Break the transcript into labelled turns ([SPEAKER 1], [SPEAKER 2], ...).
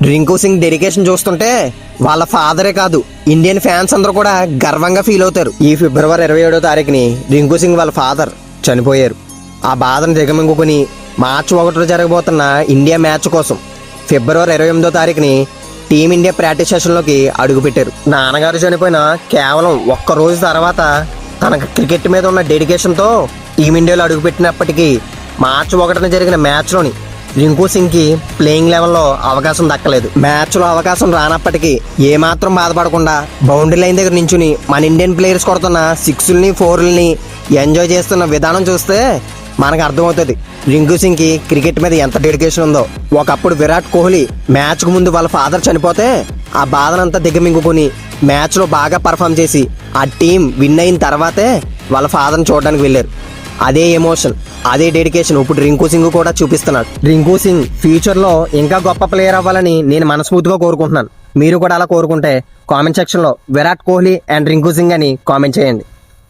[SPEAKER 1] Rinku Singh dedication చూస్తుంటే వాళ్ళ ఫాదరే కాదు, ఇండియన్ ఫ్యాన్స్ అందరూ కూడా గర్వంగా ఫీల్ అవుతారు. ఈ ఫిబ్రవరి 27వ తారీఖుని రింకు సింగ్ వాళ్ళ ఫాదర్ చనిపోయారు. ఆ బాధను దిగమింగుకుని మార్చి 1 జరగబోతున్న ఇండియా మ్యాచ్ కోసం ఫిబ్రవరి 28వ తారీఖుని టీమిండియా ప్రాక్టీస్ సెషన్లోకి అడుగుపెట్టారు. నాన్నగారు చనిపోయిన కేవలం ఒక్క రోజు తర్వాత తనకు క్రికెట్ మీద ఉన్న డెడికేషన్తో టీమిండియాలో అడుగుపెట్టినప్పటికీ మార్చి 1న జరిగిన మ్యాచ్లోని రింకు సింగ్కి ప్లేయింగ్ లెవెల్లో అవకాశం దక్కలేదు. మ్యాచ్లో అవకాశం రానప్పటికీ ఏమాత్రం బాధపడకుండా బౌండరీ లైన్ దగ్గర నించుని మన ఇండియన్ ప్లేయర్స్ కొడుతున్న 6ల్ని 4ల్ని ఎంజాయ్ చేస్తున్న విధానం చూస్తే మనకు అర్థమవుతుంది రింకు సింగ్కి క్రికెట్ మీద ఎంత డెడికేషన్ ఉందో. ఒకప్పుడు విరాట్ కోహ్లీ మ్యాచ్కు ముందు వాళ్ళ ఫాదర్ చనిపోతే ఆ బాధనంతా దిగమింగుకుని మ్యాచ్లో బాగా పర్ఫామ్ చేసి ఆ టీం విన్ అయిన తర్వాతే వాళ్ళ ఫాదర్ని చూడడానికి వెళ్ళారు. అదే ఎమోషన్, అదే డెడికేషన్ ఇప్పుడు రింకు సింగ్ కూడా చూపిస్తున్నాడు. రింకు సింగ్ ఫ్యూచర్లో ఇంకా గొప్ప ప్లేయర్ అవ్వాలని నేను మనస్ఫూర్తిగా కోరుకుంటున్నాను. మీరు కూడా అలా కోరుకుంటే కామెంట్ సెక్షన్లో విరాట్ కోహ్లీ అండ్ రింకు సింగ్ అని కామెంట్ చేయండి.